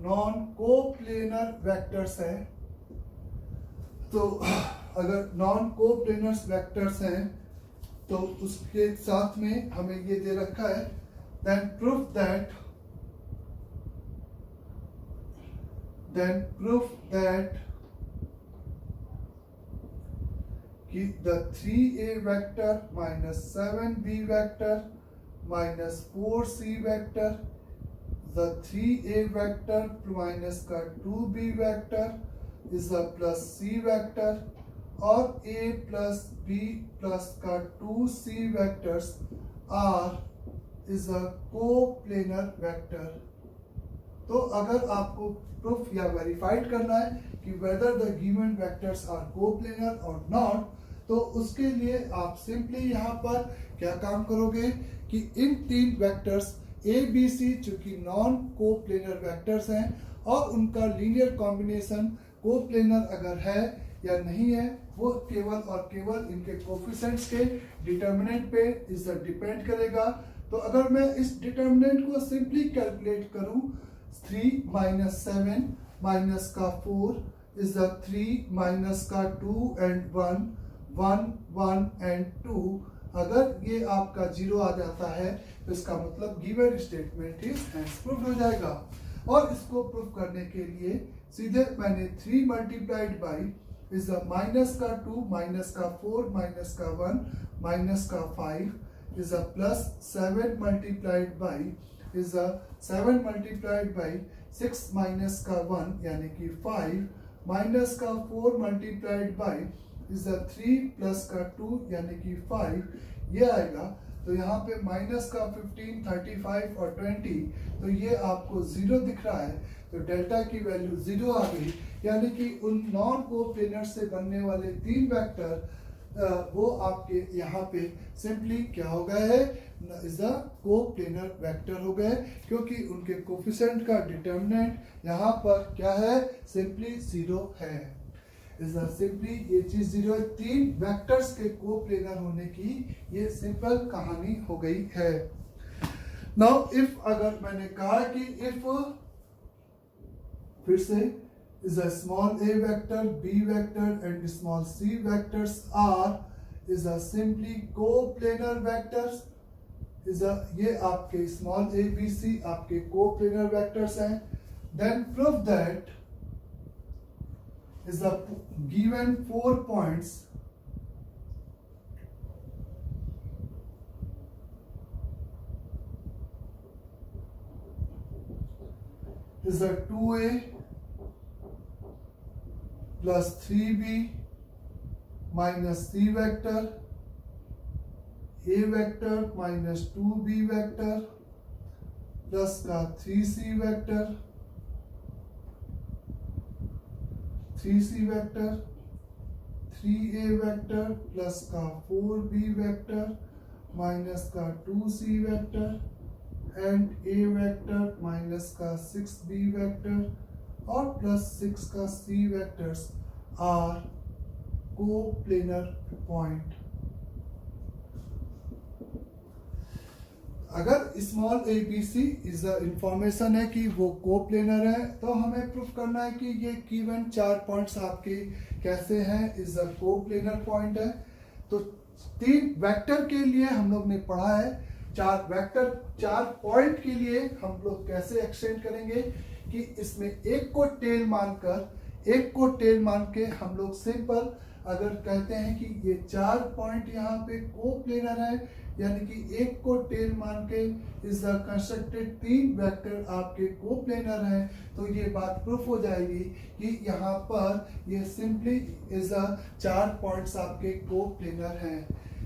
Non coplanar vectors हैं, तो अगर नॉन कोप्लेनर वेक्टर्स हैं तो उसके साथ में हमें ये दे रखा है, then prove that कि the 3a vector minus 7b vector minus 4c vector, the 3a vector minus का 2b vector is a plus c vector, और a plus b plus का 2c vectors are is a coplanar vector। तो अगर आपको proof या verified करना है कि whether the given vectors are coplanar और नॉट, तो उसके लिए आप सिंपली यहाँ पर क्या काम करोगे कि इन तीन वेक्टर्स ए बी सी चूंकि नॉन कोप्लेनर वेक्टर्स हैं और उनका लीनियर कॉम्बिनेशन कोप्लेनर अगर है या नहीं है वो केवल और केवल इनके कोफिशिएंट्स के डिटर्मिनेंट पे इस डिपेंड करेगा। तो अगर मैं इस डिटर्मिनेंट को सिंपली कैलकुलेट करूं, 3 माइनस 7 माइनस का 4 इज 3 माइनस का 2 एंड 1 1 1 एंड 2, अगर ये आपका 0 आ जाता है तो इसका मतलब given statement is hence proved हो जाएगा। और इसको प्रूव करने के लिए सीधे मैंने 3 मल्टीप्लाइड बाई इज माइनस का 2 माइनस का 4 माइनस का 1 माइनस का 5 is plus 7 multiplied by is 7 multiplied by 6 minus का 1 यानी कि 5 माइनस का 4 मल्टीप्लाइड बाई इज 3 प्लस का 2 यानी कि 5 ये आएगा। तो यहाँ पे माइनस का 15 35 और 20, तो ये आपको 0 दिख रहा है, तो डेल्टा की वैल्यू 0 आ गई, यानी कि उन नॉन कोप्लेनर से बनने वाले तीन वेक्टर वो आपके यहाँ पे सिंपली क्या हो गए है, इज द कोप्लेनर वेक्टर हो गए, क्योंकि उनके कोफिशिएंट का डिटर्मिनेंट यहाँ पर क्या है, सिंपली 0 है। इज सिंपली ये चीज 0 है। तीन वेक्टर्स के कोप्लेनर होने की ये सिंपल कहानी हो गई है। नाउ इफ अगर मैंने कहा कि इफ फिर से is a small a vector, b vector and small c vectors are is a simply coplanar vectors, is a ये आपके small a b c आपके coplanar vectors हैं। Then prove that is the given 4 points is a 2a plus 3b minus c vector, a vector minus 2b vector plus का 3c vector, 3c vector 3a vector plus का 4b vector minus का 2c vector and a vector minus का 6b vector और plus 6 का c vectors are coplanar point. अगर small a B c is the information है कि वो coplanar है, तो हमें प्रूफ करना है कि ये गिवन 4 पॉइंट्स आपके कैसे हैं, इज द कोप्लेनर पॉइंट है। तो 3 वेक्टर के लिए हम लोग ने पढ़ा है, 4 वेक्टर 4 पॉइंट के लिए हम लोग कैसे एक्सटेंड करेंगे कि इसमें एक को टेल मान के हम लोग सिंपल अगर कहते हैं कि ये 4 पॉइंट यहाँ पे कोप्लेनर है, यानी कि एक को टेल मान के इज द कंस्ट्रक्टेड 3 वेक्टर आपके कोप्लेनर हैं, तो ये बात प्रूफ हो जाएगी कि यहाँ पर ये सिंपली इज द 4 पॉइंट्स आपके कोप्लेनर हैं।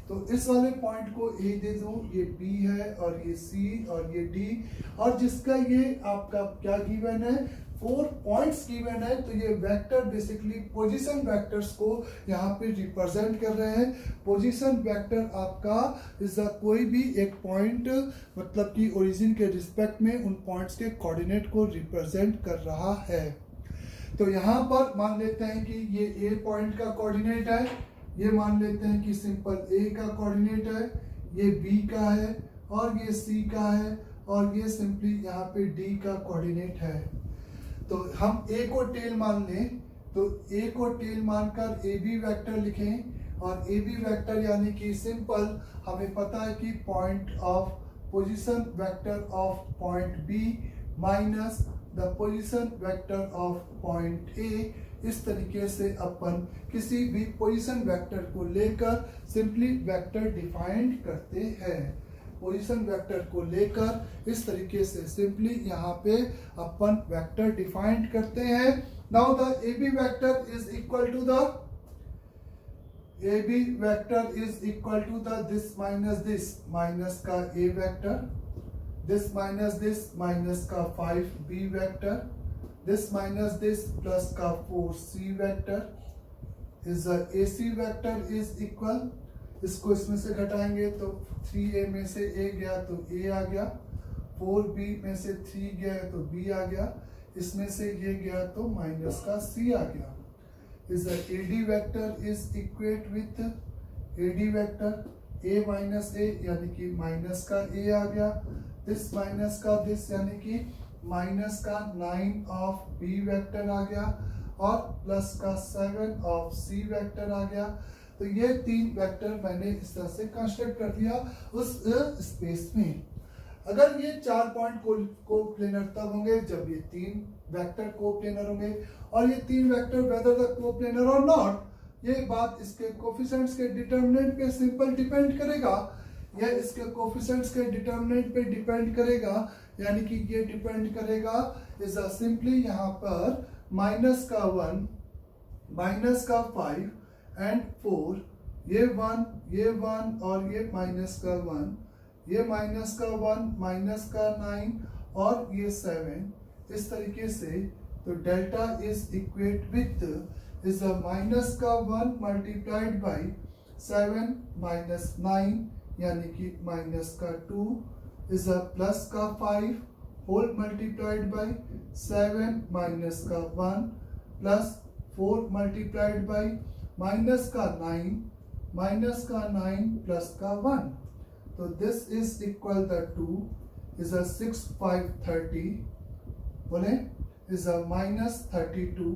तो इस वाले पॉइंट को ए दे दूं, ये बी है और ये सी और ये डी, और जिसका ये आपका क्या गिवन है, 4 पॉइंट्स गिवन है, तो ये वेक्टर बेसिकली पोजीशन वेक्टर्स को यहाँ पे रिप्रेजेंट कर रहे हैं। पोजीशन वेक्टर आपका इस कोई भी एक पॉइंट मतलब कि ओरिजिन के रिस्पेक्ट में उन पॉइंट्स के कोऑर्डिनेट को रिप्रेजेंट कर रहा है। तो यहाँ पर मान लेते हैं कि ये ए पॉइंट का कोऑर्डिनेट है, ये मान लेते हैं कि सिंपल ए का कोऑर्डिनेट है, ये बी का है और ये सी का है और ये सिंपली यहाँ पे डी का कोऑर्डिनेट है। तो हम ए को टेल मान लें, तो ए को टेल मानकर ए बी वैक्टर लिखें, और ए बी वैक्टर यानी कि सिंपल हमें पता है कि point of position vector of point B minus the position vector of point A. इस तरीके से अपन किसी भी पोजीशन वेक्टर को लेकर सिंपली वेक्टर डिफाइंड करते हैं। पोजीशन वेक्टर को लेकर इस तरीके से सिंपली यहाँ पे अपन वेक्टर डिफाइंड करते हैं। Now the A B vector is equal to the this minus का ए वेक्टर, दिस माइनस का 5b vector, this minus this plus का 4c vector is a AC vector is equal, इसको इसमें से घटाएंगे तो 3a में से a गया तो a आ गया, 4b में से 3 गया तो b आ गया, इसमें से ये गया तो माइनस का c आ गया। Is a AD vector is equate with AD vector a minus a यानी कि माइनस का a आ गया, दिस माइनस का दिस यानी कि माइनस का 9 ऑफ b वेक्टर आ गया, और प्लस का 7 ऑफ c वेक्टर आ गया। तो ये तीन वेक्टर मैंने इस तरह से कंस्ट्रक्ट कर दिया उस स्पेस में। अगर ये 4 पॉइंट को प्लेनर तब होंगे जब ये तीन वेक्टर को प्लेनर होंगे, और ये तीन वेक्टर वेदर द को प्लेनर और नॉट, ये बात इसके कोफिशिएंट्स के डिटरमिनेंट पे सिंपल डिपेंड करेगा, या इसके कोफिशिएंट्स के डिटरमिनेंट पे डिपेंड करेगा, यानी कि ये डिपेंड करेगा इज सिंपली यहाँ पर माइनस का 1, माइनस का 5 एंड 4, ये 1 और ये माइनस का 1, ये माइनस का 1, माइनस का 9 और ये 7, इस तरीके से। तो delta is equate with is minus का 1 मल्टीप्लाइड बाई 7 माइनस 9 यानी कि माइनस का 2 इज प्लस का 5 होल मल्टीप्लाइड बाई 7 माइनस का 1 प्लस 4 मल्टीप्लाइड बाई माइनस का 9 प्लस का 1। तो this is equal the 2 is 6 5 30 बोले इज माइनस 32।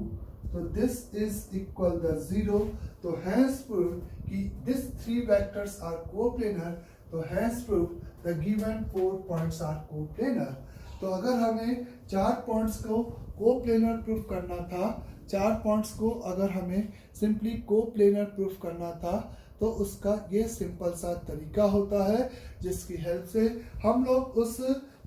तो दिस इज इक्वल द 0। तो हैंस प्रूव कि दिस 3 वेक्टर्स आर कोप्लेनर। तो hence prove the given 4 points are coplanar. तो अगर हमें 4 पॉइंट्स को कोप्लेनर प्रूफ करना था, 4 पॉइंट्स को अगर हमें सिंपली कोप्लेनर प्रूफ करना था, तो उसका ये सिंपल सा तरीका होता है जिसकी हेल्प से हम लोग उस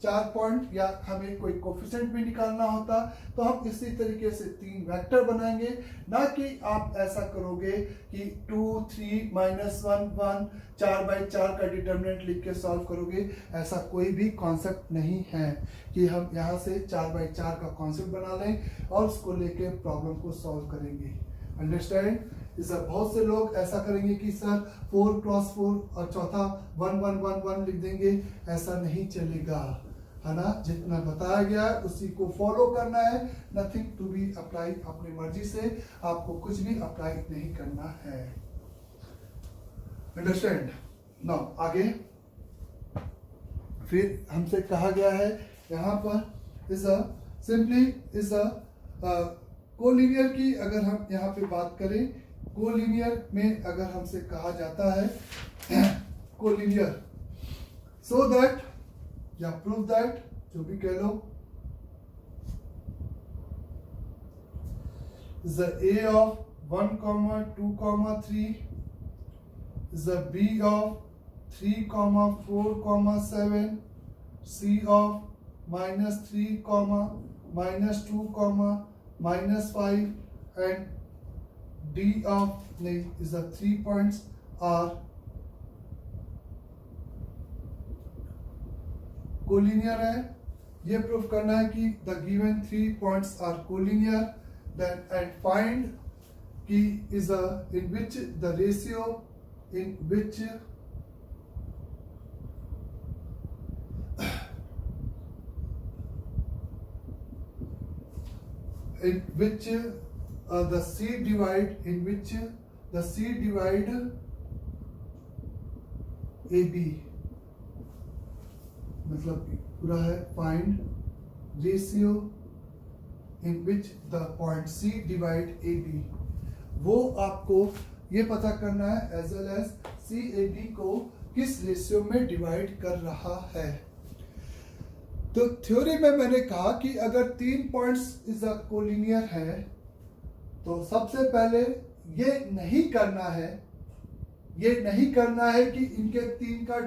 4 पॉइंट या हमें कोई कोफिशिएंट भी निकालना होता तो हम इसी तरीके से 3 वेक्टर बनाएंगे। ना कि आप ऐसा करोगे कि 2 3 -1 1 4/4 का डिटरमिनेंट लिख के सॉल्व करोगे। ऐसा कोई भी कॉन्सेप्ट नहीं है कि हम यहाँ से 4/4 का कॉन्सेप्ट बना लें और उसको लेके प्रॉब्लम को सॉल्व करेंगे। अंडरस्टैंड? सर बहुत से लोग ऐसा करेंगे कि सर 4 × 4 और चौथा 1 1 1 1 लिख देंगे। ऐसा नहीं चलेगा, है ना। जितना बताया गया है उसी को फॉलो करना है। नथिंग टू बी अप्लाई अपनी मर्जी से आपको कुछ भी अप्लाई नहीं करना है। अंडरस्टैंड? नाउ आगे फिर हमसे कहा गया है यहाँ पर इज सिंपली इज कोलिनियर की अगर हम यहाँ पे बात करें, कोलिनियर में अगर हमसे कहा जाता है कोलिनियर सो दैट या प्रूव दैट, जो भी कह लो, is the A of 1, 2, 3 is the B of 3, 4, 7, C of -3, -2, -5 and D of is the 3 points are collinear है। ये प्रूफ करना है कि the given 3 points are collinear. Then and find कि is in which the ratio in which the C divide in which the C divide AB, मतलब पूरा है find ratio in which the point C divide AB, वो आपको ये पता करना है as well as CAD को किस रेशियो में डिवाइड कर रहा है। तो थ्योरी में मैंने कहा कि अगर 3 पॉइंट्स इज अ कोलिनियर है तो सबसे पहले ये नहीं करना है कि इनके 3 का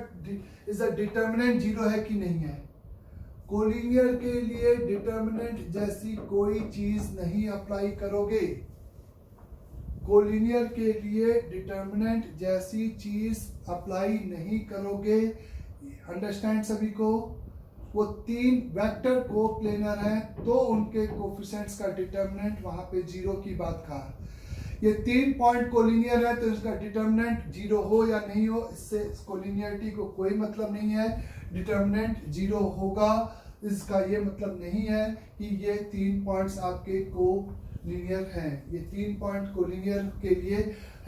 इज अ डिटर्मिनेंट 0 है कि नहीं है। कोलिनियर के लिए डिटर्मिनेंट जैसी कोई चीज नहीं अप्लाई करोगे। कोलिनियर के लिए डिटर्मिनेंट जैसी चीज अप्लाई नहीं करोगे। अंडरस्टैंड सभी को? वो 3 वेक्टर को प्लेनर हैं तो उनके कोफिशिएंट्स का डिटर्मिनेंट वहां पे 0 की बात कहा। ये 3 पॉइंट कोलिनियर है तो इसका डिटर्मिनेंट 0 हो या नहीं हो, इससे कोलिनियरिटी को कोई मतलब नहीं है। डिटर्मिनेंट 0 होगा इसका ये मतलब नहीं है कि ये 3 पॉइंट्स आपके कोलिनियर हैं। ये 3 पॉइंट कोलिनियर के लिए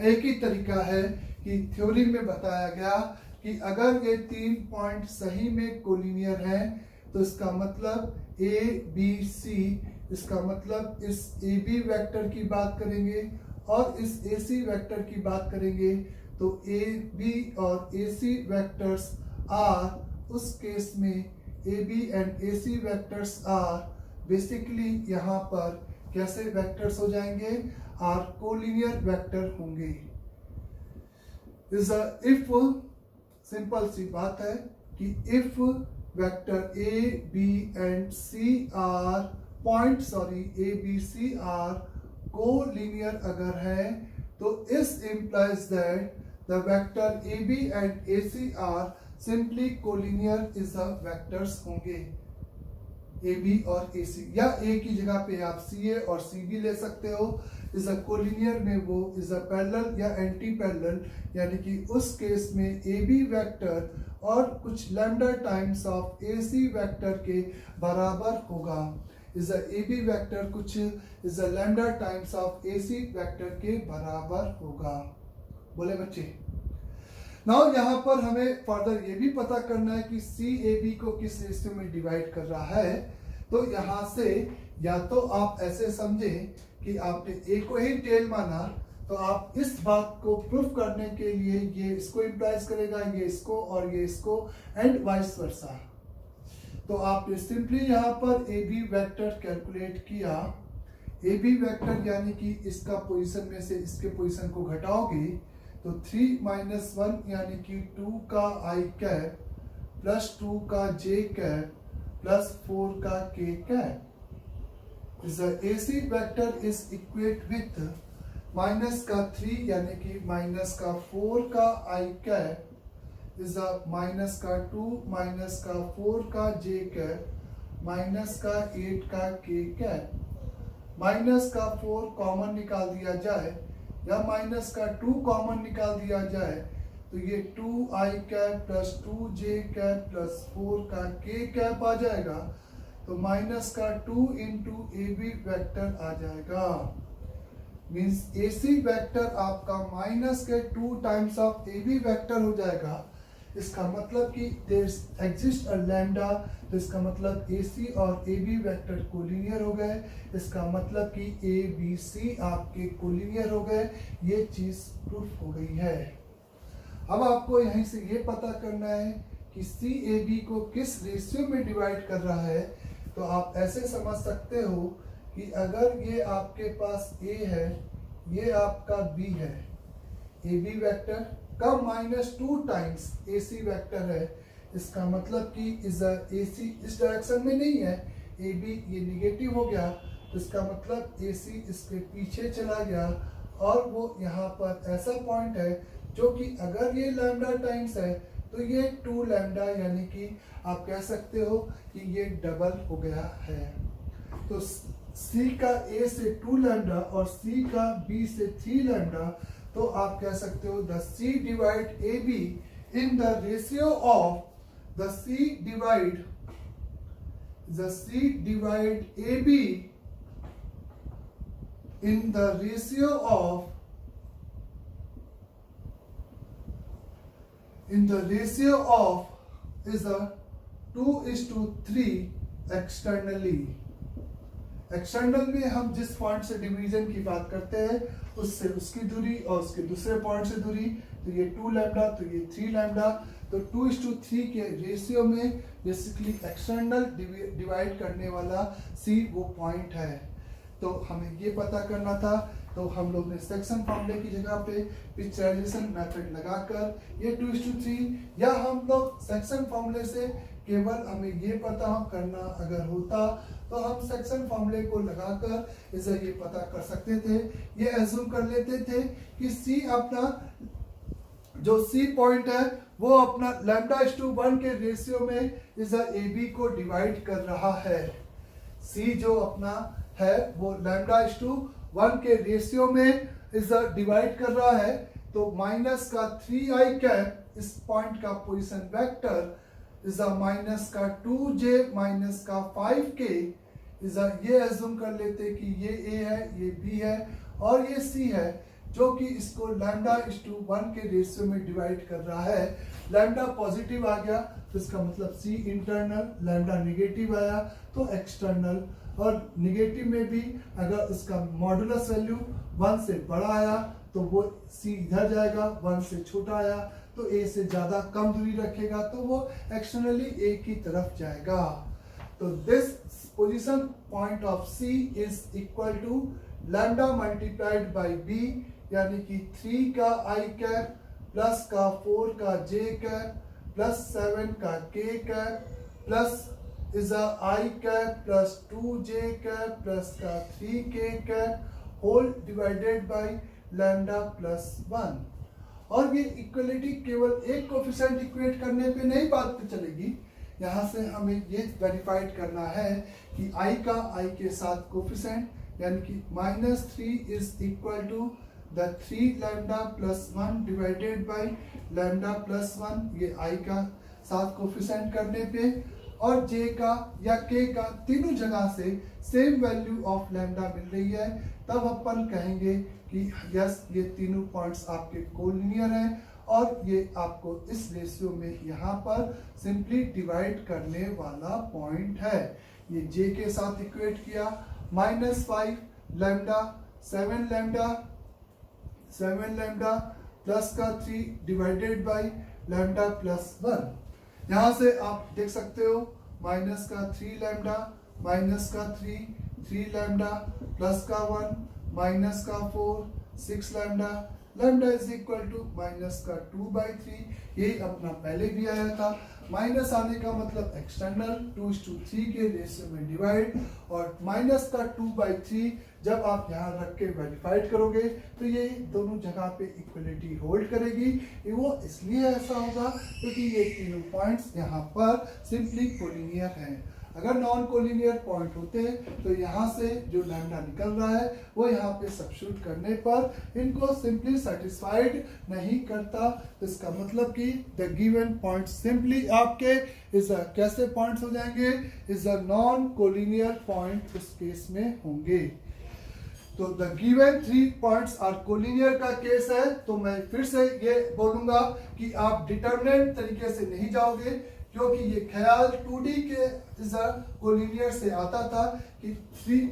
एक ही तरीका है कि थ्योरी में बताया गया कि अगर ये 3 पॉइंट सही में कोलिनियर हैं तो इसका मतलब ए बी सी, इसका मतलब इस ए बी वेक्टर की बात करेंगे और इस ए सी वेक्टर की बात करेंगे तो ए बी और ए सी वेक्टर्स आर, उस केस में A B and A C vectors are basically यहाँ पर कैसे वेक्टर्स हो जाएंगे? आर कोलिनियर वेक्टर होंगे। इफ सिंपल सी बात है कि if vector A B and C are A B C are collinear अगर है तो इस implies that the vector AB and AC are simply collinear is the vectors होंगे AB और AC, या A की जगह पे आप CA और CB ले सकते हो। इस कोलिनियर में वो इज अ पैरेलल या एंटी पैरेलल, यानी कि उस केस में AB वेक्टर और कुछ lambda times of AC vector के बराबर होगा। इज अ AB वेक्टर कुछ is a lambda times of AC vector के बराबर होगा। बोले बच्चे? नाउ यहाँ पर हमें फर्दर ये भी पता करना है कि CAB को किस रेशियो में डिवाइड कर रहा है। तो यहाँ से या तो आप ऐसे समझे कि आपने A को ही टेल माना तो आप इस बात को प्रूफ करने के लिए ये इसको इम्प्लाइज करेगा, ये इसको और ये इसको एंड वाइस वर्सा। तो आपने सिंपली यहाँ पर AB वेक्टर कैलकुलेट किया। AB वेक्टर यानी कि इसका पोजीशन में से इसके पोजीशन को घटाओगे तो 3 - 1 यानी कि 2 का I कैप प्लस 2 का J कैप प्लस 4 का K cap. The AC vector is equate with minus का 3 यानी कि माइनस का 4 का I कैप इज माइनस का 2 माइनस का 4 का J कैप माइनस का 8 का K कैप। माइनस का 4 कॉमन निकाल दिया जाए या माइनस का 2 कॉमन निकाल दिया जाए तो ये 2I cap plus 2J cap plus 4 का K कैप आ जाएगा। तो माइनस का 2 इंटू AB वेक्टर आ जाएगा। मीन्स AC वेक्टर आपका माइनस के 2 टाइम्स ऑफ AB वेक्टर हो जाएगा। इसका मतलब कि देयर एग्जिस्ट अ लैम्डा, तो इसका मतलब AC और AB वेक्टर कोलिनियर हो गए। इसका मतलब कि ABC आपके कोलिनियर हो गए। ये चीज प्रूफ हो गई है। अब आपको यहीं से ये पता करना है कि CAB को किस रेशियो में डिवाइड कर रहा है। तो आप ऐसे समझ सकते हो कि अगर ये आपके पास A है, ये आपका B है, AB वेक्टर का -2 टाइम्स AC वेक्टर है। इसका मतलब कि इस AC इस डायरेक्शन में नहीं है, AB ये निगेटिव हो गया तो इसका मतलब AC इसके पीछे चला गया और वो यहाँ पर ऐसा पॉइंट है जो कि अगर ये लैम्डा टाइम्स है तो ये 2 लैम्डा, यानी कि आप कह सकते हो कि ये डबल हो गया है। तो C का A से 2 लैम्डा और C का B से 3 लैम्डा, तो आप कह सकते हो the C divide AB in the ratio of the C divide AB in the ratio of is a 2:3 externally, external में हम जिस पॉइंट से डिवीजन की बात करते हैं उससे उसकी दूरी और उसके दूसरे पॉइंट से दूरी, तो ये 2 लैम्डा, तो ये 3 लैम्डा, तो 2:3 के रेशियो में बेसिकली एक्सटर्नल डिवाइड करने वाला C वो पॉइंट है। तो हमें ये पता करना था, तो हम लोग ने सेक्शन फॉर्मूले की जगह पे पिक्चराइजेशन मेथड लगाकर ये 2:3, या हम लोग सेक्शन फॉर्मूले से केवल हमें ये पता करना अगर होता तो हम सेक्शन फॉर्मूले को लगाकर इसे ये पता कर सकते थे, ये एज्यूम कर लेते थे कि C अपना जो C पॉइंट है वो अपना λ:1 के रेशियो में इस AB को डिवाइड कर रहा है। C जो अपना है वो λ:1 के रेशियो में इस डिवाइड कर रहा है, तो माइनस का 3i कैप इस पॉइंट का पोजीशन वेक्टर इस माइनस का 2j माइनस का 5k इस ये एज्यूम कर लेते कि ये A है, ये B है और ये C है, जो कि इसको λ:1 के रेशियो में डिवाइड कर रहा है। लैम्डा पॉजिटिव आ गया तो इसका मतलब C इंटरनल, लैम्डा नेगेटिव आया तो एक्सटर्नल, और नेगेटिव में भी अगर इसका मॉडुलस वैल्यू 1 से बड़ा आया तो वो C इधर जाएगा, 1 से छोटा आया तो A से ज़्यादा कम दूरी रखेगा तो वो एक्सटर्नली A की तरफ जाएगा। तो this position point of C is equal to lambda multiplied by B, यानी कि 3 का I कैप प्लस का 4 का J कैप प्लस 7 का K cap plus is I cap plus 2J cap plus का 3K cap whole divided by lambda plus 1। और ये equality केवल एक कोफिशिएंट इक्वेट करने पे नहीं बात पे चलेगी, यहाँ से हमें ये वेरीफाइड करना है कि I का I के साथ कोफिशिएंट, यानी कि -3 is equal to the 3 lambda plus 1 divided by lambda plus 1, ये I का साथ कोफिशिएंट करने पे, और J का या K का तीनों जगह से सेम वैल्यू ऑफ लैम्डा मिल रही है, तब अपन कहेंगे कि यस ये तीनों पॉइंट्स आपके कोलिनियर हैं और ये आपको इस रेशियो में यहाँ पर सिंपली डिवाइड करने वाला पॉइंट है। ये J के साथ इक्वेट किया, -5 लैम्डा 7 लैम्डा प्लस का 3 डिवाइडेड बाई लैम्डा प्लस 1। यहाँ से आप देख सकते हो माइनस का 3 लैम्डा माइनस का 3 लैम्डा प्लस का 1 माइनस का 4 6 lambda, lambda is equal to minus का 2/3। ये अपना पहले भी आया था। माइनस आने का मतलब एक्सटर्नल 2:3 के रेशियो में डिवाइड, और माइनस का 2/3 जब आप यहाँ रख के वेरीफाइड करोगे तो ये दोनों जगह पे इक्वलिटी होल्ड करेगी। वो इसलिए ऐसा होगा क्योंकि ये तीनों पॉइंट्स यहाँ पर सिंपली कोलिनियर हैं। अगर नॉन कोलिनियर पॉइंट होते तो यहाँ से जो लैम्डा निकल रहा है वो यहाँ पे सब्स्टिट्यूट करने पर इनको सिंपली सेटिस्फाइड नहीं करता, तो इसका मतलब कि द गिवन पॉइंट सिंपली आपके इस कैसे पॉइंट्स हो जाएंगे, is a non collinear point उस केस में होंगे। तो the given 3 points are collinear का केस है, तो मैं फिर से ये बोलूंगा कि आप डिटरमिनेंट तरीके से नहीं जाओगे, क्योंकि ये ख्याल 2D के कोलिनियर से आता था कि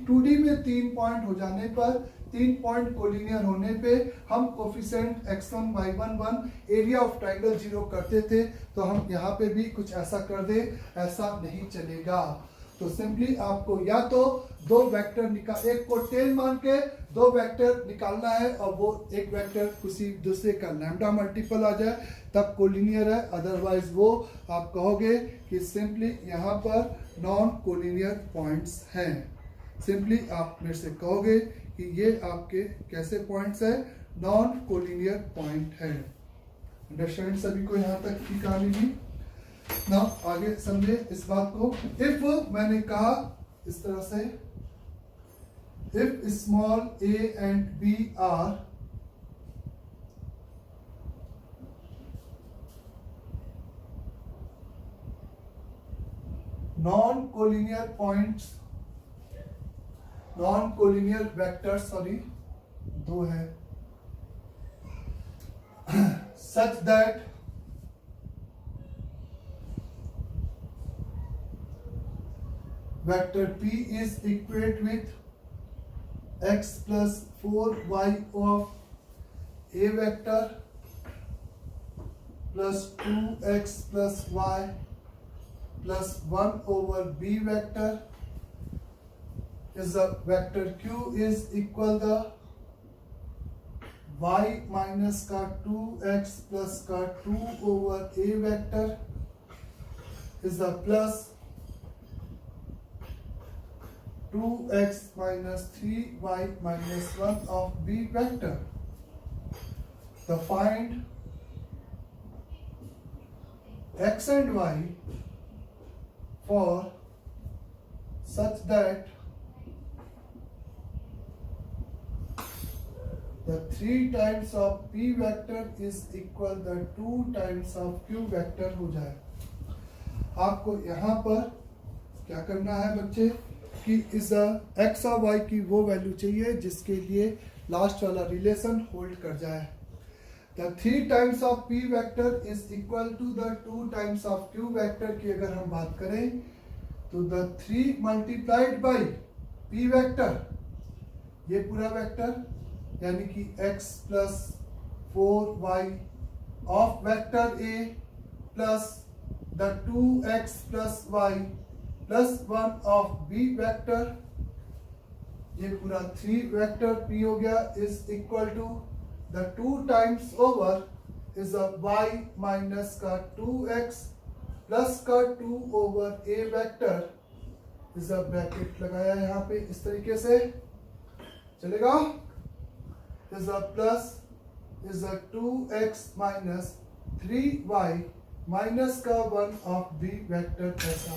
2D में 3 पॉइंट हो जाने पर 3 पॉइंट कोलिनियर होने पे हम coefficient x1 y1 1 area of triangle 0 करते थे, तो हम यहाँ पे भी कुछ ऐसा कर दे, ऐसा नहीं चलेगा। तो सिंपली आपको या तो दो वेक्टर निकाल, एक को टेल मान के 2 वेक्टर निकालना है और वो एक वेक्टर किसी दूसरे का लैम्डा मल्टीपल आ जाए तब कोलिनियर है, अदरवाइज वो आप कहोगे कि सिंपली यहाँ पर नॉन कोलिनियर पॉइंट्स हैं। सिंपली आप मेरे से कहोगे कि ये आपके कैसे पॉइंट्स है, नॉन कोलिनियर पॉइंट है। अंडरस्टैंड सभी को यहाँ तक की कहानी भी ना, आगे समझे इस बात को। इफ मैंने कहा इस तरह से, if small a and b are non collinear points, non collinear vector, sorry 2 है, such that vector P is equate with x plus 4y of A vector plus 2x plus y plus 1 over B vector is the vector Q is equal the y minus का 2x plus का 2 over A vector is the plus 2x minus 3y minus 1 of B vector. The find x and y for such that the 3 times of P vector is equal the 2 times of Q vector हो जाए। आपको यहाँ पर क्या करना है बच्चे कि इस x और y की वो वैल्यू चाहिए जिसके लिए लास्ट वाला रिलेशन होल्ड कर जाए। The 3 times of P vector is equal to the 2 times of Q vector की अगर हम बात करें तो the 3 multiplied by P vector ये पूरा वेक्टर यानी कि x plus 4y of vector A plus the 2x plus y plus 1 of B vector ये पूरा 3 वेक्टर P हो गया is equal to the 2 times over is a y minus का 2x plus का 2 over A vector is a bracket लगाया यहाँ पे इस तरीके से चलेगा is a plus is a 2x minus 3y minus का 1 of B vector ऐसा।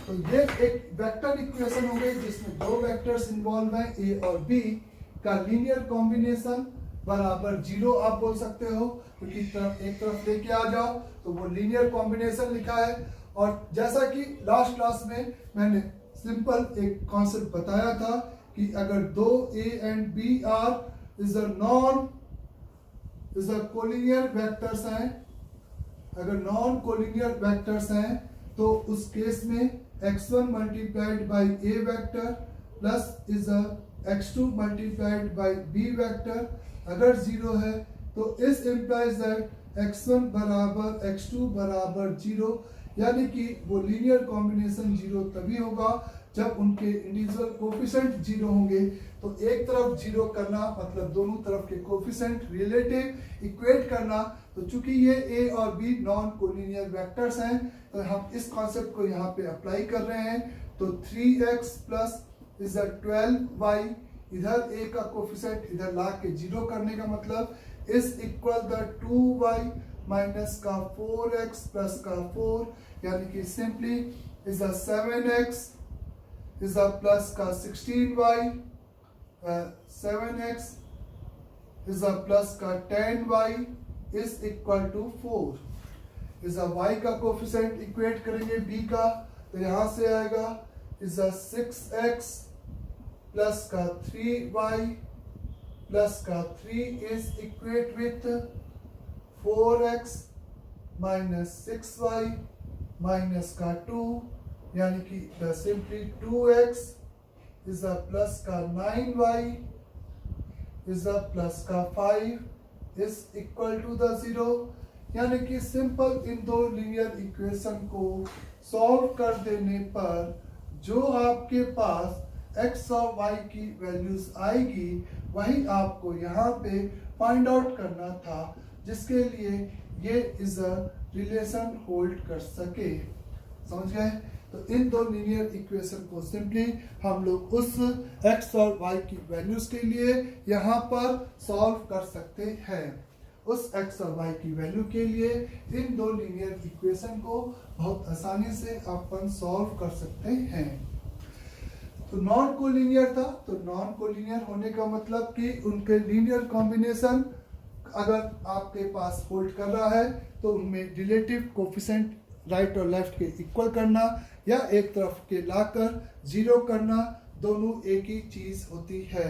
तो ये एक वेक्टर इक्वेशन हो गई जिसमें दो वेक्टर्स इन्वॉल्व हैं A और B का लीनियर कॉम्बिनेशन बराबर 0 आप बोल सकते हो क्योंकि एक तरफ लेके आ जाओ तो वो लीनियर कॉम्बिनेशन लिखा है। और जैसा कि लास्ट क्लास में मैंने सिंपल एक कॉन्सेप्ट बताया था कि अगर दो A and B are is a collinear vectors हैं, अगर नॉन कोलिनियर वेक्टर्स हैं तो उस केस में x1 multiplied by A vector plus is a x2 multiplied by B vector अगर 0 है तो इस इम्प्लाइज दैट x1 बराबर x2 बराबर 0 यानी कि वो लीनियर कॉम्बिनेशन 0 तभी होगा जब उनके इंडिविजुअल कोफिशिएंट 0 होंगे। तो एक तरफ 0 करना मतलब दोनों तरफ के कोफिशिएंट रिलेटिव इक्वेट करना। तो चूंकि ये A और B नॉन कोलिनियर वेक्टर्स हैं तो हम इस कॉन्सेप्ट को यहाँ पे अप्लाई कर रहे हैं। तो 3x plus is a 12y इधर A का कोफिशिएंट इधर ला के 0 करने का मतलब is equal the 2y minus का 4x प्लस का 4 यानी कि simply is a 7x is a plus का 16y 7x is a plus का 10y is equal to 4 is a y का कोफिशिएंट इक्वेट करेंगे B का तो यहां से आएगा इज अ 6x प्लस का 3y प्लस का 3 is equate with 4x minus 6y minus का 2 यानी कि the simply 2x is a plus का 9y इज अ प्लस का 5 इज इक्वल टू द 0 यानी कि सिंपल इन दो लीनियर इक्वेशन को सॉल्व कर देने पर जो आपके पास x और y की वैल्यूज आएगी वही आपको यहाँ पे फाइंड आउट करना था जिसके लिए ये इज अ रिलेशन होल्ड कर सके। समझ गए? तो इन दो लीनियर इक्वेशन को सिंपली हम लोग उस x और y की वैल्यूज के लिए यहाँ पर सॉल्व कर सकते हैं। उस x और y की वैल्यू के लिए इन दो लीनियर इक्वेशन को बहुत आसानी से अपन सॉल्व कर सकते हैं। तो नॉन कोलिनियर था तो नॉन कोलिनियर होने का मतलब कि उनके लीनियर कॉम्बिनेशन अगर आपके पास होल्ड कर रहा है तो उनमें रिलेटिव कोफिशिएंट राइट और लेफ्ट के इक्वल करना या एक तरफ के लाकर 0 करना दोनों एक ही चीज होती है।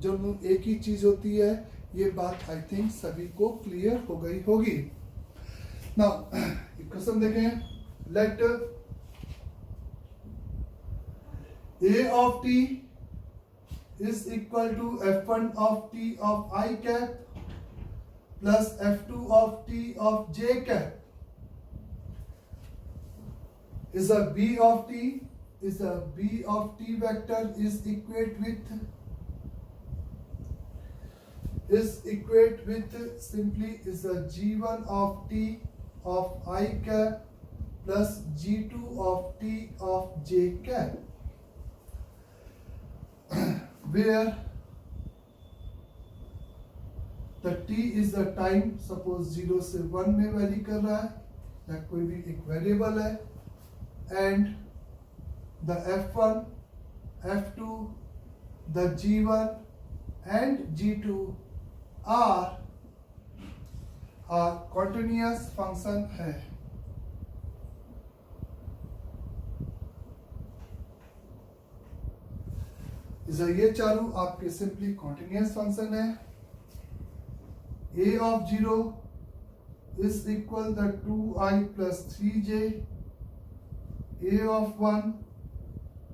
दोनों एक ही चीज होती है ये बात आई थिंक सभी को क्लियर हो गई होगी। नाउ क्वेश्चन देखें। Let A of t is equal to f1 of t of I cap plus f2 of t of j cap is a b of t vector is equate with simply is a g1 of t of I cap plus g2 of t of j cap where the t is the time, suppose 0 से 1 में very कर रहा है या कोई भी एक variable है, and the f1, f2, the g1 and g2 are continuous function है. ये चारों आपके सिंपली कॉन्टिन्यूस फंक्शन है. A of 0 is equal to 2i plus 3j. A of 1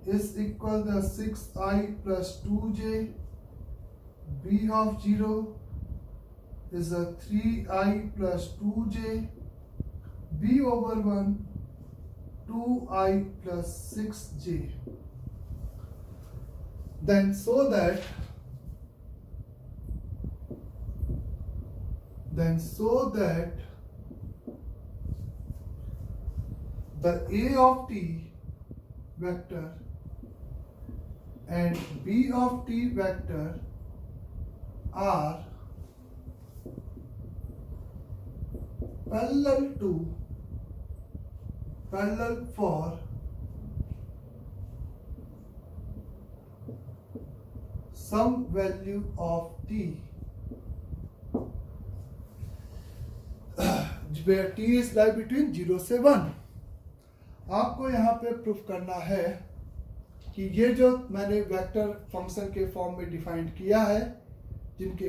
is equal to 6i plus 2j. B of 0 is a 3i plus 2j. B over 1 2i plus 6j. Then so that the A of t vector and B of t vector are parallel for some value of t where t is lie between 0 से 1. आपको यहाँ पे proof करना है कि ये जो मैंने वेक्टर फंक्शन के फॉर्म में डिफाइन किया है, जिनके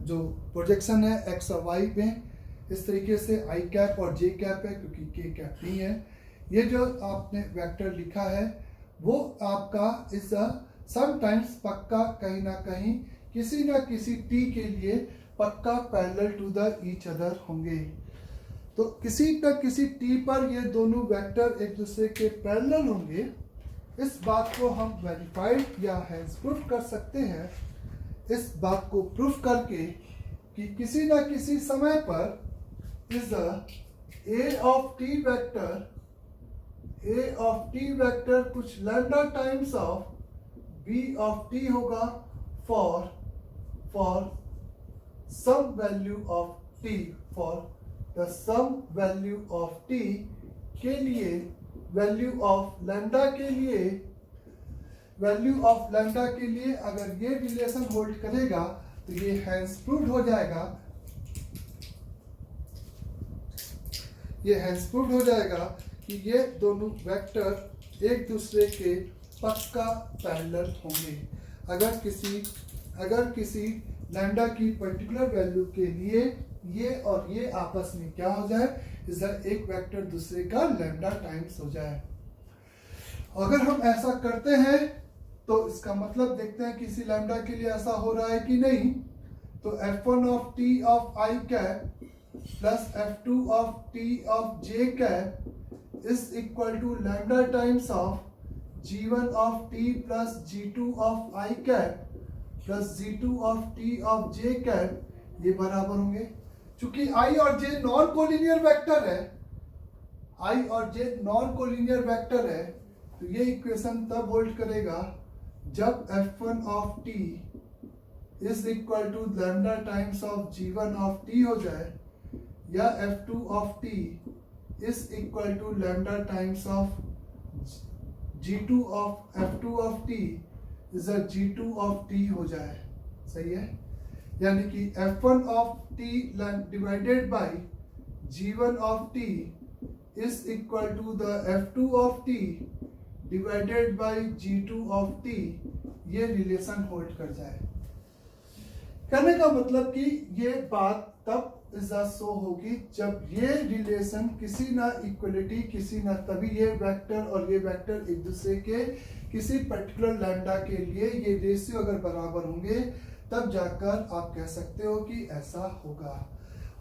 जो प्रोजेक्शन है एक्स और वाई में इस तरीके से आई कैप और जे कैप है क्योंकि के कैप नहीं है, ये जो आपने वेक्टर लिखा है वो आपका इस समटाइम्स पक्का कहीं ना कहीं किसी ना किसी टी के लिए पक्का parallel to the each other होंगे. तो किसी न किसी टी पर ये दोनों वेक्टर एक दूसरे के पैरेलल होंगे. इस बात को हम वेरीफाइड या हेंस प्रूफ कर सकते हैं इस बात को प्रूफ करके कि किसी न किसी समय पर इस ए ऑफ टी वेक्टर कुछ lambda times of B of T होगा for some value of t, for the some value of t के लिए value of lambda के लिए अगर ये रिलेशन होल्ड करेगा तो ये हेंस प्रूव्ड हो जाएगा कि ये दोनों वेक्टर एक दूसरे के पक्का पैरेलल होंगे. अगर किसी लैम्डा की पर्टिकुलर वैल्यू के लिए ये और ये आपस में क्या हो जाए, इधर एक वेक्टर दूसरे का लैम्डा टाइम्स हो जाए. अगर हम ऐसा करते हैं तो इसका मतलब देखते हैं किसी लैम्डा के लिए ऐसा हो रहा है कि नहीं. तो f1 of t of i cap plus f2 of t of j cap is equal to lambda times of g1 of t plus g2 of i cap plus g2 of t of j cap, ये बराबर होंगे. चूंकि i और j non collinear vector है तो ये equation तब hold करेगा जब f1 of t is equal to lambda times of g1 of t हो जाए या f2 of t is equal to lambda times of g2 of f2 of t is g2 of t हो जाए. सही है, यानी कि f1 of t divided by g1 of t is equal to the f2 of t divided by g2 of t, ये relation hold कर जाए. कहने का मतलब कि ये बात तब इज सो होगी जब ये रिलेशन किसी ना इक्वलिटी किसी ना, तभी ये वेक्टर और ये वेक्टर एक दूसरे के किसी पर्टिकुलर लैम्डा के लिए ये रेशियो अगर बराबर होंगे, तब जाकर आप कह सकते हो कि ऐसा होगा।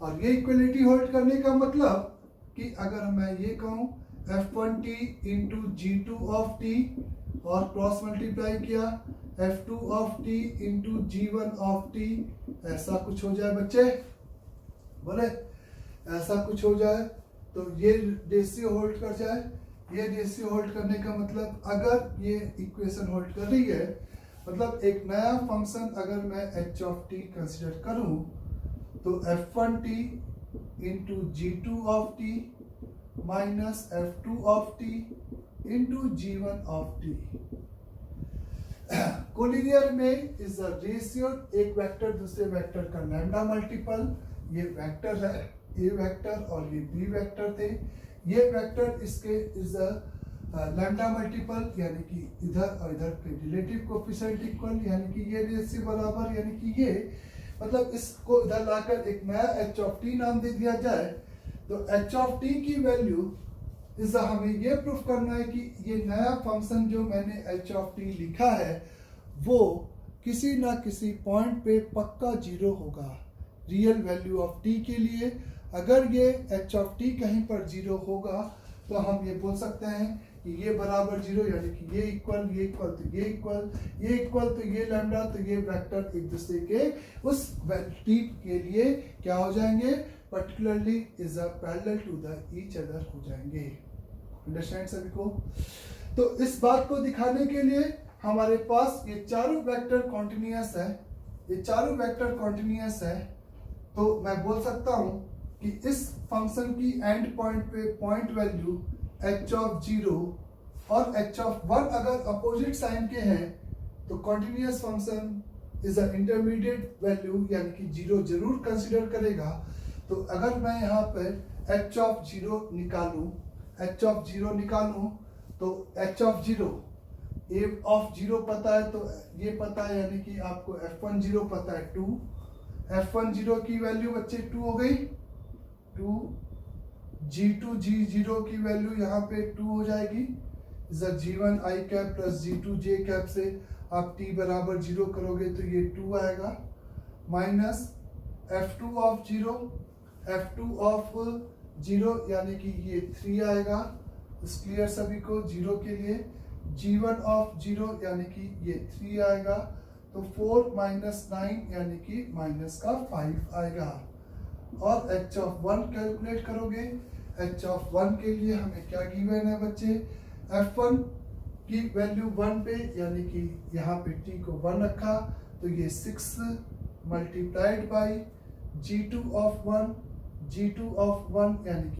और ये इक्वलिटी होल्ड करने का मतलब कि अगर मैं ये कहूँ F1t into G2 of t और क्रॉस मल्टीप्लाई किया F2 of t into G1 of t, ऐसा कुछ हो जाए बच्चे, बोले ऐसा कुछ हो जाए तो ये रेशियो होल्ड कर जाए। ये रेशियो होल्ड करने का मतलब अगर ये इक्वेशन होल्ड कर रही है, मतलब एक नया फंक्शन अगर मैं h ऑफ t कंसिडर करूं तो F1t into G2 of t minus F2 of t into G1 of t। Collinear में इज द रेशियो एक वेक्टर दूसरे वेक्टर का लैम्डा मल्टीपल। ये वेक्टर है, ए वेक्टर और ये बी वेक्टर थे। ये वेक्टर इसके इज लैम्डा मल्टीपल, यानी कि इधर और इधर के रिलेटिव कोएफिशिएंट इक्वल, यानी कि ये रेशियो बराबर, यानी कि ये मतलब इसको इधर लाकर एक नया h ऑफ t नाम दे दिया जाए तो h ऑफ t की वैल्यू इस हमें ये प्रूफ करना है कि ये नया फंक्शन जो मैंने h ऑफ t लिखा है वो किसी ना किसी पॉइंट पे पक्का जीरो होगा रियल वैल्यू ऑफ t के लिए। अगर ये h ऑफ t कहीं पर जीरो होगा तो हम ये बोल सकते हैं कि ये बराबर जीरो, यानी कि ये इक्वल तो ये इक्वल, ये इक्वल तो ये लैम्डा, तो ये वेक्टर एक दूसरे के उस t के लिए क्या हो जाएंगे, particularly is a parallel to the each other हो जाएंगे। अंडरस्टैंड सभी को? तो इस बात को दिखाने के लिए हमारे पास ये चारों वेक्टर कॉन्टिन्यूअस है, ये चारों वेक्टर कॉन्टिन्यूअस है, तो मैं बोल सकता हूं कि इस फंक्शन की एंड पॉइंट पे पॉइंट वैल्यू h ऑफ 0 और h ऑफ 1 अगर अपोजिट साइन के हैं तो continuous function is a intermediate value, यानी कि 0 जरूर कंसीडर करेगा। तो अगर मैं यहाँ पे h ऑफ 0 निकालूं, h ऑफ 0 निकालूं तो h ऑफ 0 a ऑफ 0 पता है, तो ये पता है, यानी कि आपको f1 0 पता है 2, f1 0 की वैल्यू बच्चे 2 हो गई, 2 G2 G0 की वैल्यू यहाँ पे 2 हो जाएगी। G1 I cap plus G2 J cap से आप t बराबर 0 करोगे तो ये 2 आएगा, minus F2 of 0, F2 of 0 यानी कि ये 3 आएगा, इस क्लियर सभी को 0 के लिए, G1 ऑफ 0 यानी कि ये 3 आएगा, तो 4 माइनस 9 यानी कि माइनस का 5 आएगा। और h ऑफ 1 कैलकुलेट करोगे, h ऑफ 1 के लिए हमें क्या गिवन है बच्चे, f1 की वैल्यू 1 पे, यानी कि यहाँ पे t को 1 रखा तो ये 6 multiplied by G2 of 1, G2 of 1 यानी कि